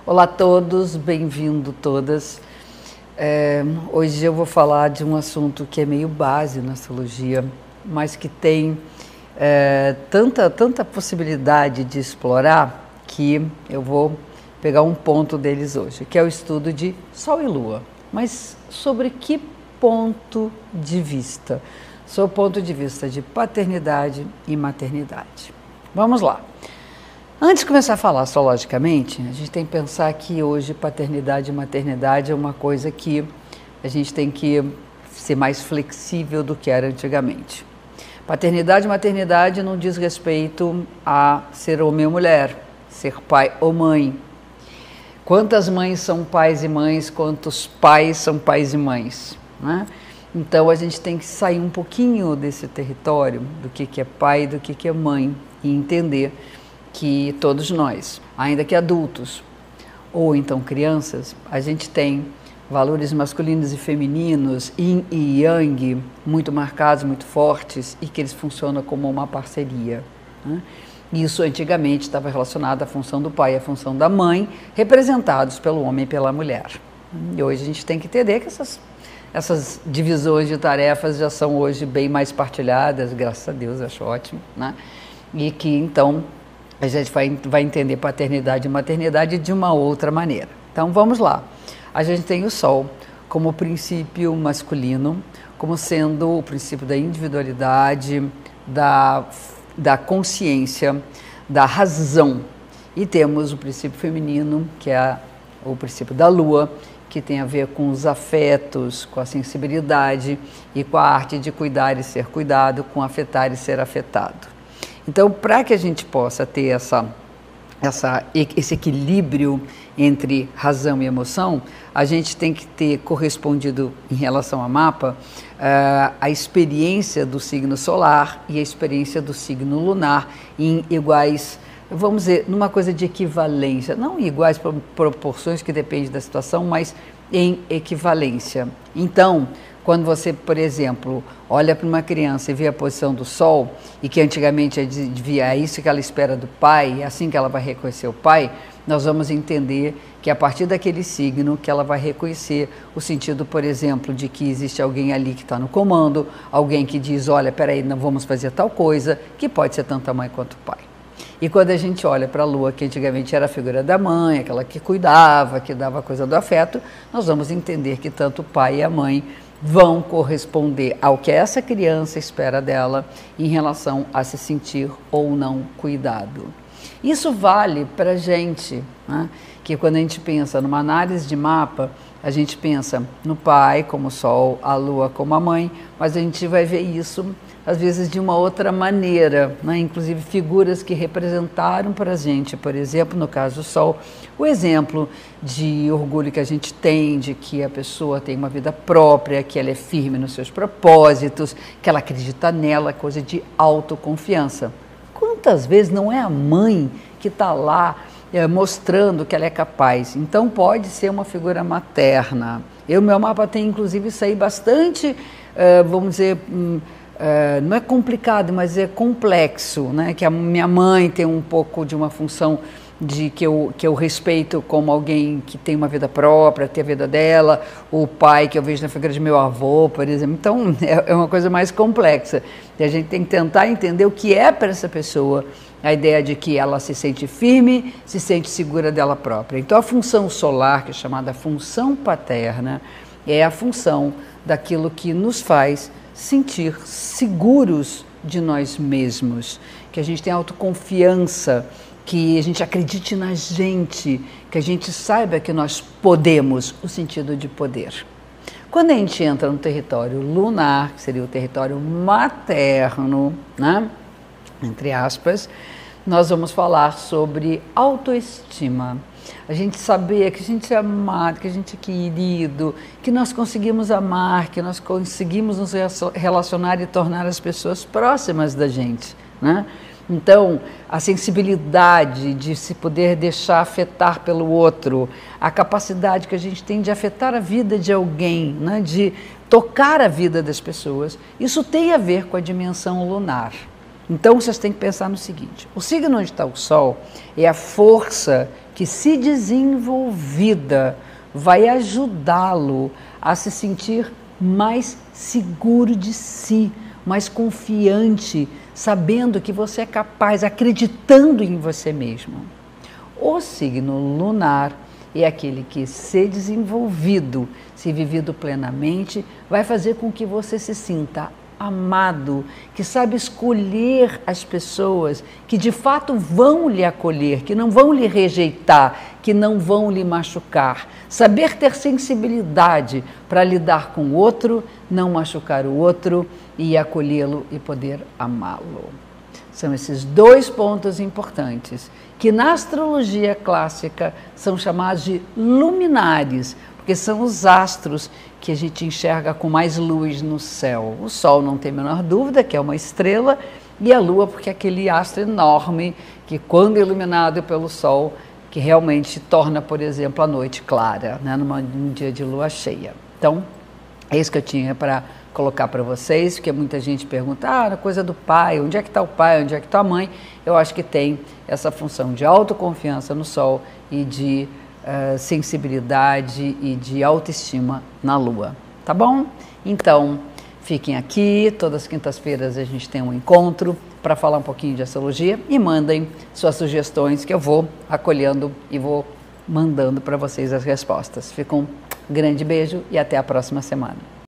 Olá a todos, bem-vindo todas. Hoje eu vou falar de um assunto que é meio base na astrologia, mas que tem tanta possibilidade de explorar que eu vou pegar um ponto deles hoje, que é o estudo de Sol e Lua. Mas sobre que ponto de vista? Sob o ponto de vista de paternidade e maternidade. Vamos lá. Antes de começar a falar astrologicamente, a gente tem que pensar que hoje paternidade e maternidade é uma coisa que a gente tem que ser mais flexível do que era antigamente. Paternidade e maternidade não diz respeito a ser homem ou mulher, ser pai ou mãe. Quantas mães são pais e mães, quantos pais são pais e mães, né? Então a gente tem que sair um pouquinho desse território do que é pai e do que é mãe e entender que todos nós, ainda que adultos ou então crianças, a gente tem valores masculinos e femininos, yin e yang, muito marcados, muito fortes e que eles funcionam como uma parceria, né? Isso antigamente estava relacionado à função do pai e à função da mãe, representados pelo homem e pela mulher. E hoje a gente tem que entender que essas divisões de tarefas já são hoje bem mais partilhadas, graças a Deus, acho ótimo, né? E que então a gente vai entender paternidade e maternidade de uma outra maneira. Então vamos lá. A gente tem o Sol como princípio masculino, como sendo o princípio da individualidade, da consciência, da razão. E temos o princípio feminino, que é o princípio da Lua, que tem a ver com os afetos, com a sensibilidade e com a arte de cuidar e ser cuidado, com afetar e ser afetado. Então, para que a gente possa ter esse equilíbrio entre razão e emoção, a gente tem que ter correspondido, em relação ao mapa, a experiência do signo solar e a experiência do signo lunar em iguais, vamos dizer, numa coisa de equivalência, não em iguais proporções, que depende da situação, mas em equivalência. Então, quando você, por exemplo, olha para uma criança e vê a posição do Sol, e que antigamente é isso que ela espera do pai, é assim que ela vai reconhecer o pai, nós vamos entender que a partir daquele signo que ela vai reconhecer o sentido, por exemplo, de que existe alguém ali que está no comando, alguém que diz, olha, peraí, não vamos fazer tal coisa, que pode ser tanto a mãe quanto o pai. E quando a gente olha para a Lua, que antigamente era a figura da mãe, aquela que cuidava, que dava a coisa do afeto, nós vamos entender que tanto o pai e a mãe vão corresponder ao que essa criança espera dela em relação a se sentir ou não cuidado. Isso vale para a gente, né? Que quando a gente pensa numa análise de mapa, a gente pensa no pai como o Sol, a Lua como a mãe, mas a gente vai ver isso às vezes de uma outra maneira, né? Inclusive figuras que representaram para a gente, por exemplo, no caso do Sol, o exemplo de orgulho que a gente tem, de que a pessoa tem uma vida própria, que ela é firme nos seus propósitos, que ela acredita nela, coisa de autoconfiança. Quantas vezes não é a mãe que está lá mostrando que ela é capaz? Então pode ser uma figura materna. Meu mapa tem inclusive isso aí bastante, vamos dizer, não é complicado, mas é complexo, né? Que a minha mãe tem um pouco de uma função de que eu respeito como alguém que tem uma vida própria, tem a vida dela, o pai que eu vejo na figura de meu avô, por exemplo. Então é uma coisa mais complexa. E a gente tem que tentar entender o que é para essa pessoa a ideia de que ela se sente firme, se sente segura dela própria. Então a função solar, que é chamada função paterna, é a função daquilo que nos faz sentir seguros de nós mesmos, que a gente tem autoconfiança, que a gente acredite na gente, que a gente saiba que nós podemos, o sentido de poder. Quando a gente entra no território lunar, que seria o território materno, né, entre aspas, nós vamos falar sobre autoestima. A gente saber que a gente é amado, que a gente é querido, que nós conseguimos amar, que nós conseguimos nos relacionar e tornar as pessoas próximas da gente, né? Então, a sensibilidade de se poder deixar afetar pelo outro, a capacidade que a gente tem de afetar a vida de alguém, né? De tocar a vida das pessoas, isso tem a ver com a dimensão lunar. Então vocês têm que pensar no seguinte: o signo onde está o Sol é a força que, se desenvolvida, vai ajudá-lo a se sentir mais seguro de si, mais confiante, sabendo que você é capaz, acreditando em você mesmo. O signo lunar é aquele que, se desenvolvido, se vivido plenamente, vai fazer com que você se sinta amado, que sabe escolher as pessoas que de fato vão lhe acolher, que não vão lhe rejeitar, que não vão lhe machucar. Saber ter sensibilidade para lidar com o outro, não machucar o outro e acolhê-lo e poder amá-lo. São esses dois pontos importantes que na astrologia clássica são chamados de luminares, porque são os astros que a gente enxerga com mais luz no céu. O Sol, não tem a menor dúvida, que é uma estrela, e a Lua, porque é aquele astro enorme que, quando iluminado pelo Sol, que realmente torna, por exemplo, a noite clara, né, num dia de lua cheia. Então, é isso que eu tinha para colocar para vocês, porque muita gente pergunta, a coisa do pai, onde é que está o pai, onde é que está a mãe? Eu acho que tem essa função de autoconfiança no Sol e de sensibilidade e de autoestima na Lua, tá bom? Então, fiquem aqui, todas as quintas-feiras a gente tem um encontro para falar um pouquinho de astrologia e mandem suas sugestões que eu vou acolhendo e vou mandando para vocês as respostas. Fica um grande beijo e até a próxima semana.